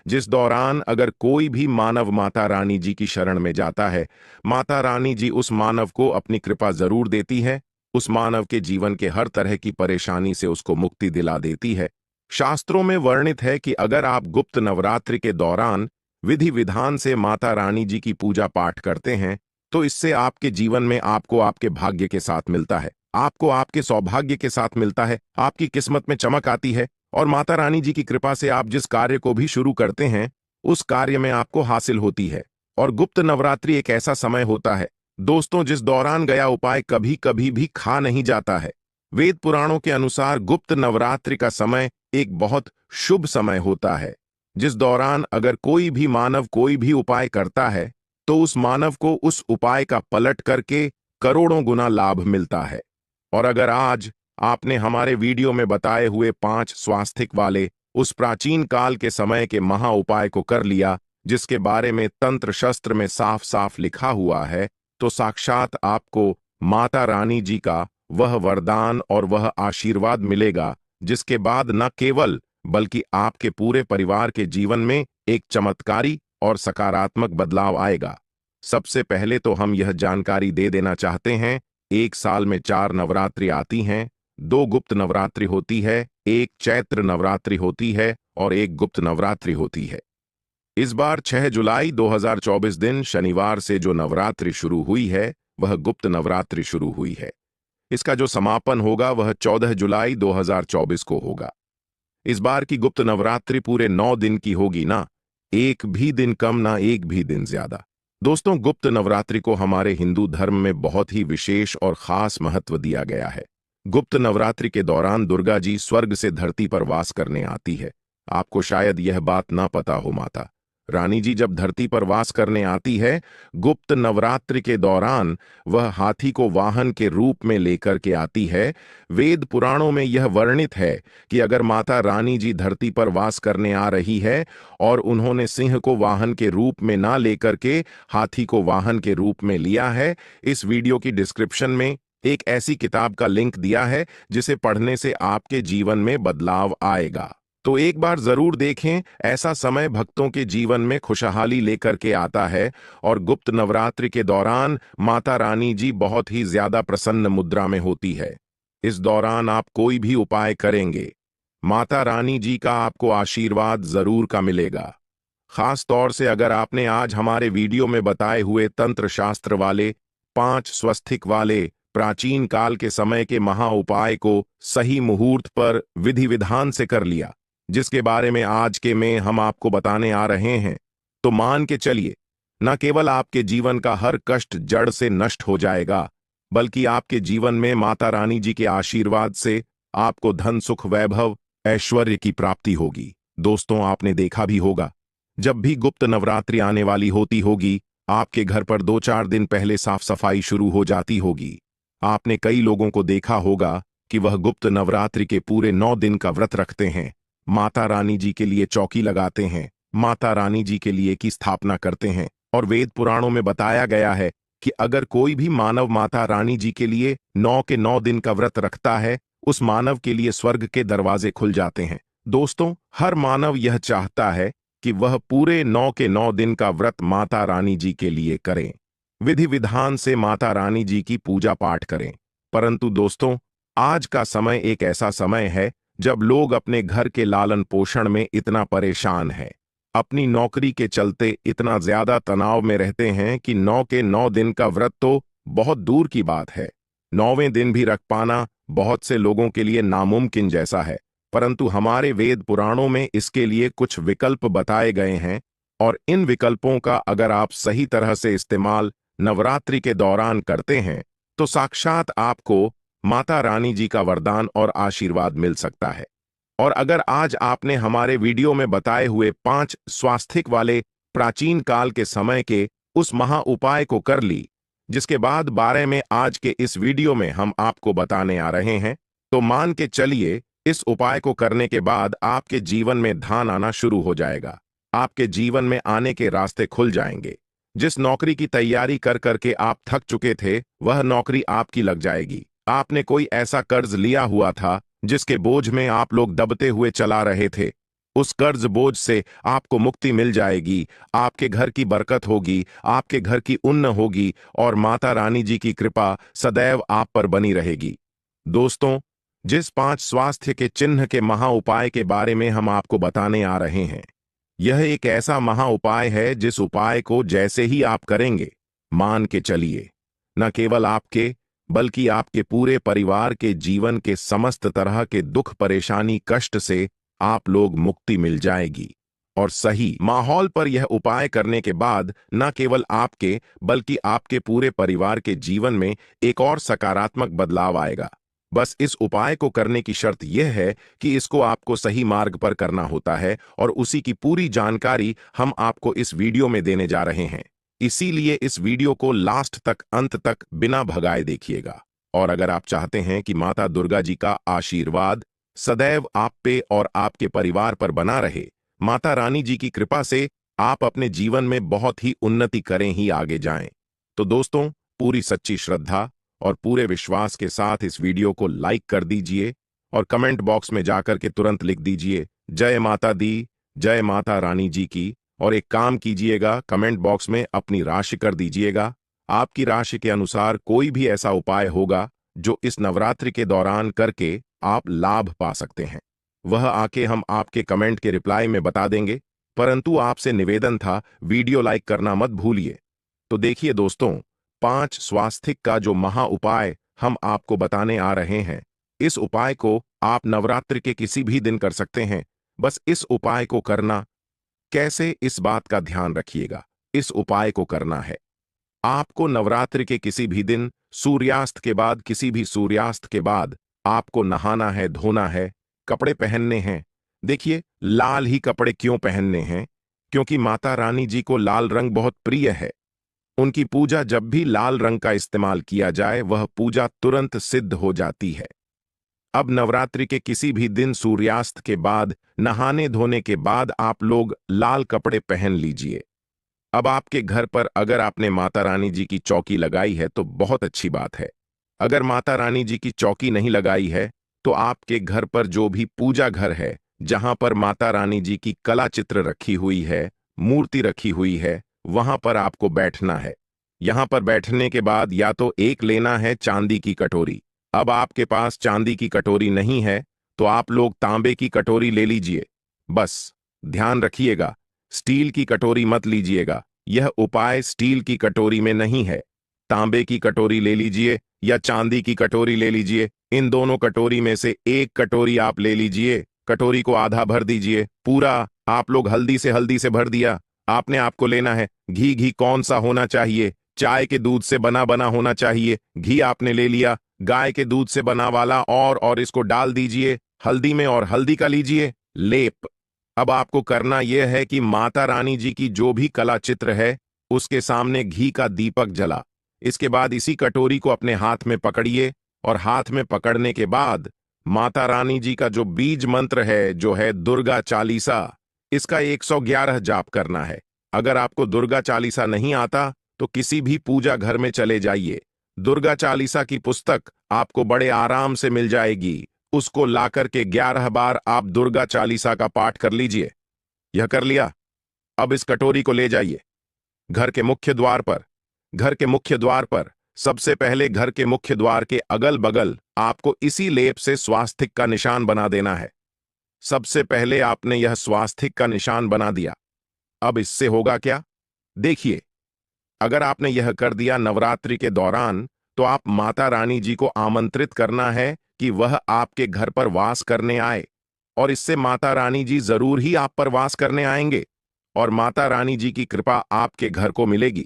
जिस दौरान अगर कोई भी मानव माता रानी जी की शरण में जाता है, माता रानी जी उस मानव को अपनी कृपा जरूर देती है। उस मानव के जीवन के हर तरह की परेशानी से उसको मुक्ति दिला देती है। शास्त्रों में वर्णित है कि अगर आप गुप्त नवरात्रि के दौरान विधि विधान से माता रानी जी की पूजा पाठ करते हैं, तो इससे आपके जीवन में आपको आपके भाग्य के साथ मिलता है, आपको आपके सौभाग्य के साथ मिलता है, आपकी किस्मत में चमक आती है और माता रानी जी की कृपा से आप जिस कार्य को भी शुरू करते हैं उस कार्य में आपको हासिल होती है। और गुप्त नवरात्रि एक ऐसा समय होता है दोस्तों जिस दौरान गया उपाय कभी कभी भी खा नहीं जाता है। वेद पुराणों के अनुसार गुप्त नवरात्रि का समय एक बहुत शुभ समय होता है, जिस दौरान अगर कोई भी मानव कोई भी उपाय करता है तो उस मानव को उस उपाय का पलट करके करोड़ों गुना लाभ मिलता है। और अगर आज आपने हमारे वीडियो में बताए हुए 5 स्वास्थिक वाले उस प्राचीन काल के समय के महा उपाय को कर लिया, जिसके बारे में तंत्र शस्त्र में साफ साफ लिखा हुआ है, तो साक्षात आपको माता रानी जी का वह वरदान और वह आशीर्वाद मिलेगा, जिसके बाद न केवल बल्कि आपके पूरे परिवार के जीवन में एक चमत्कारी और सकारात्मक बदलाव आएगा। सबसे पहले तो हम यह जानकारी दे देना चाहते हैं, एक साल में 4 नवरात्रि आती हैं। 2 गुप्त नवरात्रि होती है, एक चैत्र नवरात्रि होती है और एक गुप्त नवरात्रि होती है। इस बार 6 जुलाई 2024 दिन शनिवार से जो नवरात्रि शुरू हुई है वह गुप्त नवरात्रि शुरू हुई है। इसका जो समापन होगा वह 14 जुलाई 2024 को होगा। इस बार की गुप्त नवरात्रि पूरे 9 दिन की होगी ना, एक भी दिन कम ना एक भी दिन ज्यादा। दोस्तों, गुप्त नवरात्रि को हमारे हिंदू धर्म में बहुत ही विशेष और खास महत्व दिया गया है। गुप्त नवरात्रि के दौरान दुर्गा जी स्वर्ग से धरती पर वास करने आती है। आपको शायद यह बात ना पता हो, माता रानी जी जब धरती पर वास करने आती है, गुप्त नवरात्रि के दौरान वह हाथी को वाहन के रूप में लेकर के आती है। वेद पुराणों में यह वर्णित है कि अगर माता रानी जी धरती पर वास करने आ रही है और उन्होंने सिंह को वाहन के रूप में ना लेकर के हाथी को वाहन के रूप में लिया है, इस वीडियो की डिस्क्रिप्शन में एक ऐसी किताब का लिंक दिया है जिसे पढ़ने से आपके जीवन में बदलाव आएगा। तो एक बार जरूर देखें। ऐसा समय भक्तों के जीवन में खुशहाली लेकर के आता है और गुप्त नवरात्रि के दौरान माता रानी जी बहुत ही ज्यादा प्रसन्न मुद्रा में होती है। इस दौरान आप कोई भी उपाय करेंगे, माता रानी जी का आपको आशीर्वाद जरूर का मिलेगा। खास तौर से अगर आपने आज हमारे वीडियो में बताए हुए तंत्र शास्त्र वाले 5 स्वस्तिक वाले प्राचीन काल के समय के महा उपाय को सही मुहूर्त पर विधि विधान से कर लिया, जिसके बारे में आज के में हम आपको बताने आ रहे हैं, तो मान के चलिए न केवल आपके जीवन का हर कष्ट जड़ से नष्ट हो जाएगा, बल्कि आपके जीवन में माता रानी जी के आशीर्वाद से आपको धन सुख वैभव ऐश्वर्य की प्राप्ति होगी। दोस्तों, आपने देखा भी होगा, जब भी गुप्त नवरात्रि आने वाली होती होगी, आपके घर पर 2-4 दिन पहले साफ सफाई शुरू हो जाती होगी। आपने कई लोगों को देखा होगा कि वह गुप्त नवरात्रि के पूरे 9 दिन का व्रत रखते हैं, माता रानी जी के लिए चौकी लगाते हैं, माता रानी जी के लिए की स्थापना करते हैं। और वेद पुराणों में बताया गया है कि अगर कोई भी मानव माता रानी जी के लिए 9 के 9 दिन का व्रत रखता है, उस मानव के लिए स्वर्ग के दरवाजे खुल जाते हैं। दोस्तों, हर मानव यह चाहता है कि वह पूरे 9 के 9 दिन का व्रत माता रानी जी के लिए करें, विधि विधान से माता रानी जी की पूजा पाठ करें। परंतु दोस्तों, आज का समय एक ऐसा समय है जब लोग अपने घर के लालन पोषण में इतना परेशान हैं, अपनी नौकरी के चलते इतना ज्यादा तनाव में रहते हैं कि 9 के 9 दिन का व्रत तो बहुत दूर की बात है, 9वें दिन भी रख पाना बहुत से लोगों के लिए नामुमकिन जैसा है। परंतु हमारे वेद पुराणों में इसके लिए कुछ विकल्प बताए गए हैं और इन विकल्पों का अगर आप सही तरह से इस्तेमाल नवरात्रि के दौरान करते हैं तो साक्षात आपको माता रानी जी का वरदान और आशीर्वाद मिल सकता है। और अगर आज आपने हमारे वीडियो में बताए हुए 5 स्वास्थिक वाले प्राचीन काल के समय के उस महा उपाय को कर ली, जिसके बाद बारे में आज के इस वीडियो में हम आपको बताने आ रहे हैं, तो मान के चलिए इस उपाय को करने के बाद आपके जीवन में धन आना शुरू हो जाएगा, आपके जीवन में आने के रास्ते खुल जाएंगे। जिस नौकरी की तैयारी कर करके आप थक चुके थे, वह नौकरी आपकी लग जाएगी। आपने कोई ऐसा कर्ज लिया हुआ था जिसके बोझ में आप लोग दबते हुए चला रहे थे, उस कर्ज बोझ से आपको मुक्ति मिल जाएगी, आपके घर की बरकत होगी, आपके घर की उन्न होगी और माता रानी जी की कृपा सदैव आप पर बनी रहेगी। दोस्तों, जिस 5 स्वास्थ्य के चिन्ह के महा उपाय के बारे में हम आपको बताने आ रहे हैं, यह एक ऐसा महा उपाय है जिस उपाय को जैसे ही आप करेंगे, मान के चलिए, न केवल आपके बल्कि आपके पूरे परिवार के जीवन के समस्त तरह के दुख परेशानी कष्ट से आप लोग मुक्ति मिल जाएगी। और सही माहौल पर यह उपाय करने के बाद न केवल आपके बल्कि आपके पूरे परिवार के जीवन में एक और सकारात्मक बदलाव आएगा। बस इस उपाय को करने की शर्त यह है कि इसको आपको सही मार्ग पर करना होता है और उसी की पूरी जानकारी हम आपको इस वीडियो में देने जा रहे हैं। इसीलिए इस वीडियो को लास्ट तक अंत तक बिना भगाए देखिएगा। और अगर आप चाहते हैं कि माता दुर्गा जी का आशीर्वाद सदैव आप पे और आपके परिवार पर बना रहे, माता रानी जी की कृपा से आप अपने जीवन में बहुत ही उन्नति करें ही आगे जाएं, तो दोस्तों, पूरी सच्ची श्रद्धा और पूरे विश्वास के साथ इस वीडियो को लाइक कर दीजिए और कमेंट बॉक्स में जाकर के तुरंत लिख दीजिए जय माता दी, जय माता रानी जी की। और एक काम कीजिएगा, कमेंट बॉक्स में अपनी राशि कर दीजिएगा। आपकी राशि के अनुसार कोई भी ऐसा उपाय होगा जो इस नवरात्रि के दौरान करके आप लाभ पा सकते हैं, वह आके हम आपके कमेंट के रिप्लाई में बता देंगे। परंतु आपसे निवेदन था, वीडियो लाइक करना मत भूलिए। तो देखिए दोस्तों, 5 स्वास्थिक का जो महा उपाय हम आपको बताने आ रहे हैं, इस उपाय को आप नवरात्रि के किसी भी दिन कर सकते हैं। बस इस उपाय को करना कैसे, इस बात का ध्यान रखिएगा। इस उपाय को करना है आपको नवरात्रि के किसी भी दिन सूर्यास्त के बाद, किसी भी सूर्यास्त के बाद आपको नहाना है, धोना है, कपड़े पहनने हैं। देखिए, लाल ही कपड़े क्यों पहनने हैं? क्योंकि माता रानी जी को लाल रंग बहुत प्रिय है। उनकी पूजा जब भी लाल रंग का इस्तेमाल किया जाए, वह पूजा तुरंत सिद्ध हो जाती है। अब नवरात्रि के किसी भी दिन सूर्यास्त के बाद, नहाने धोने के बाद आप लोग लाल कपड़े पहन लीजिए। अब आपके घर पर अगर आपने माता रानी जी की चौकी लगाई है तो बहुत अच्छी बात है। अगर माता रानी जी की चौकी नहीं लगाई है तो आपके घर पर जो भी पूजा घर है, जहां पर माता रानी जी की कला चित्र रखी हुई है, मूर्ति रखी हुई है, वहां पर आपको बैठना है। यहां पर बैठने के बाद या तो एक लेना है चांदी की कटोरी। अब आपके पास चांदी की कटोरी नहीं है तो आप लोग तांबे की कटोरी ले लीजिए। बस ध्यान रखिएगा, स्टील की कटोरी मत लीजिएगा। यह उपाय स्टील की कटोरी में नहीं है। तांबे की कटोरी ले लीजिए या चांदी की कटोरी ले लीजिए। इन दोनों कटोरी में से एक कटोरी आप ले लीजिए। कटोरी को आधा भर दीजिए। पूरा आप लोग हल्दी से भर दिया। आपने आपको लेना है घी। घी कौन सा होना चाहिए? चाय के दूध से बना बना होना चाहिए। घी आपने ले लिया, गाय के दूध से बना वाला, और इसको डाल दीजिए हल्दी में और हल्दी का लीजिए लेप। अब आपको करना यह है कि माता रानी जी की जो भी कला चित्र है उसके सामने घी का दीपक जला। इसके बाद इसी कटोरी को अपने हाथ में पकड़िए और हाथ में पकड़ने के बाद माता रानी जी का जो बीज मंत्र है, जो है दुर्गा चालीसा, इसका 111 जाप करना है। अगर आपको दुर्गा चालीसा नहीं आता तो किसी भी पूजा घर में चले जाइए, दुर्गा चालीसा की पुस्तक आपको बड़े आराम से मिल जाएगी। उसको लाकर के 11 बार आप दुर्गा चालीसा का पाठ कर लीजिए। यह कर लिया, अब इस कटोरी को ले जाइए घर के मुख्य द्वार पर। घर के मुख्य द्वार पर सबसे पहले घर के मुख्य द्वार के अगल बगल आपको इसी लेप से स्वास्तिक का निशान बना देना है। सबसे पहले आपने यह स्वास्तिक का निशान बना दिया। अब इससे होगा क्या? देखिए, अगर आपने यह कर दिया नवरात्रि के दौरान, तो आप माता रानी जी को आमंत्रित करना है कि वह आपके घर पर वास करने आए, और इससे माता रानी जी जरूर ही आप पर वास करने आएंगे और माता रानी जी की कृपा आपके घर को मिलेगी।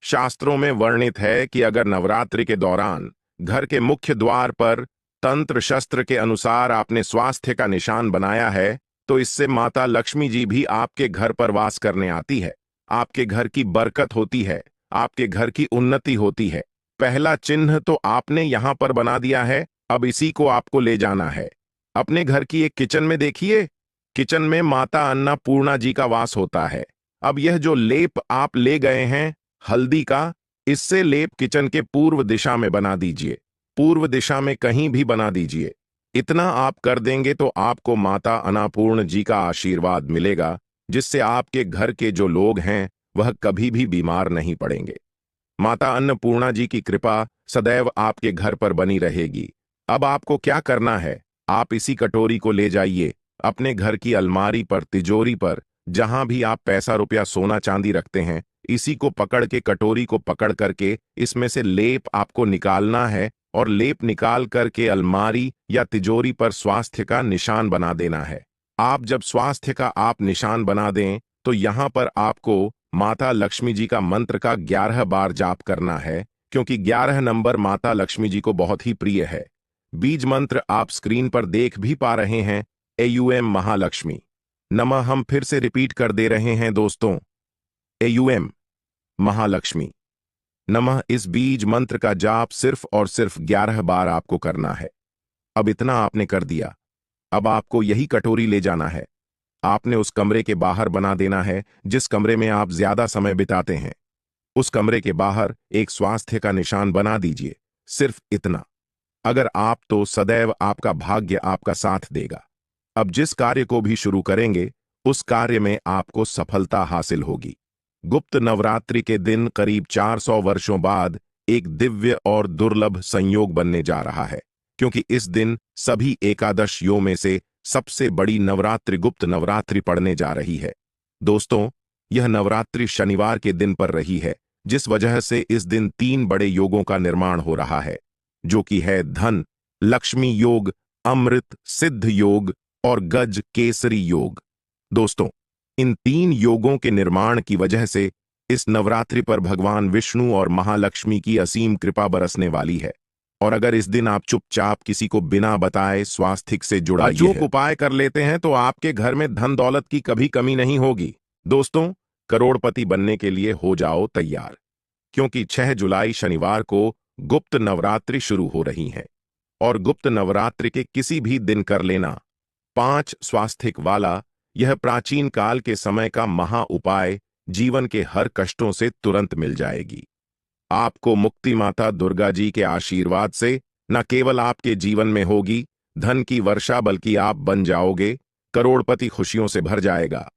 शास्त्रों में वर्णित है कि अगर नवरात्रि के दौरान घर के मुख्य द्वार पर तंत्र शस्त्र के अनुसार आपने स्वास्थ्य का निशान बनाया है, तो इससे माता लक्ष्मी जी भी आपके घर पर वास करने आती है। आपके घर की बरकत होती है, आपके घर की उन्नति होती है। पहला चिन्ह तो आपने यहां पर बना दिया है, अब इसी को आपको ले जाना है अपने घर की एक किचन में। देखिए, किचन में माता अन्नपूर्णा जी का वास होता है। अब यह जो लेप आप ले गए हैं हल्दी का, इससे लेप किचन के पूर्व दिशा में बना दीजिए। पूर्व दिशा में कहीं भी बना दीजिए। इतना आप कर देंगे तो आपको माता अन्नपूर्ण जी का आशीर्वाद मिलेगा, जिससे आपके घर के जो लोग हैं वह कभी भी बीमार नहीं पड़ेंगे। माता अन्नपूर्णा जी की कृपा सदैव आपके घर पर बनी रहेगी। अब आपको क्या करना है, आप इसी कटोरी को ले जाइए अपने घर की अलमारी पर, तिजोरी पर, जहां भी आप पैसा रुपया सोना चांदी रखते हैं, इसी को पकड़ के, कटोरी को पकड़ करके इसमें से लेप आपको निकालना है और लेप निकाल करके अलमारी या तिजोरी पर स्वास्थ्य का निशान बना देना है। आप जब स्वास्थ्य का आप निशान बना दें तो यहां पर आपको माता लक्ष्मी जी का मंत्र का 11 बार जाप करना है, क्योंकि 11 नंबर माता लक्ष्मी जी को बहुत ही प्रिय है। बीज मंत्र आप स्क्रीन पर देख भी पा रहे हैं, एयूएम महालक्ष्मी नमः। हम फिर से रिपीट कर दे रहे हैं दोस्तों, एयूएम महालक्ष्मी नमः। इस बीज मंत्र का जाप सिर्फ और सिर्फ 11 बार आपको करना है। अब इतना आपने कर दिया, अब आपको यही कटोरी ले जाना है, आपने उस कमरे के बाहर बना देना है जिस कमरे में आप ज्यादा समय बिताते हैं। उस कमरे के बाहर एक स्वास्थ्य का निशान बना दीजिए, सिर्फ इतना। अगर आप तो सदैव आपका भाग्य आपका साथ देगा। अब जिस कार्य को भी शुरू करेंगे उस कार्य में आपको सफलता हासिल होगी। गुप्त नवरात्रि के दिन करीब 400 वर्षों बाद एक दिव्य और दुर्लभ संयोग बनने जा रहा है, क्योंकि इस दिन सभी एकादशियों में से सबसे बड़ी नवरात्रि गुप्त नवरात्रि पड़ने जा रही है। दोस्तों, यह नवरात्रि शनिवार के दिन पर रही है, जिस वजह से इस दिन 3 बड़े योगों का निर्माण हो रहा है, जो कि है धन लक्ष्मी योग, अमृत सिद्ध योग और गज केसरी योग। दोस्तों, इन 3 योगों के निर्माण की वजह से इस नवरात्रि पर भगवान विष्णु और महालक्ष्मी की असीम कृपा बरसने वाली है। और अगर इस दिन आप चुपचाप किसी को बिना बताए स्वास्थ्य से जुड़ा अचूक उपाय कर लेते हैं तो आपके घर में धन दौलत की कभी कमी नहीं होगी। दोस्तों, करोड़पति बनने के लिए हो जाओ तैयार, क्योंकि 6 जुलाई शनिवार को गुप्त नवरात्रि शुरू हो रही है। और गुप्त नवरात्रि के किसी भी दिन कर लेना 5 स्वास्थ्य वाला यह प्राचीन काल के समय का महा उपाय जीवन के हर कष्टों से तुरंत मिल जाएगी। आपको मुक्ति माता दुर्गा जी के आशीर्वाद से न केवल आपके जीवन में होगी धन की वर्षा, बल्कि आप बन जाओगे करोड़पति। खुशियों से भर जाएगा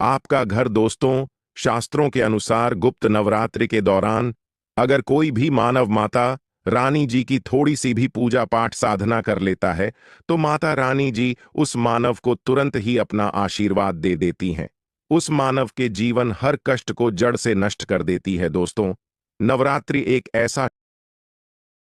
आपका घर। दोस्तों, शास्त्रों के अनुसार गुप्त नवरात्रि के दौरान अगर कोई भी मानव माता रानी जी की थोड़ी सी भी पूजा पाठ साधना कर लेता है तो माता रानी जी उस मानव को तुरंत ही अपना आशीर्वाद दे देती हैं। उस मानव के जीवन हर कष्ट को जड़ से नष्ट कर देती है। दोस्तों, नवरात्रि एक ऐसा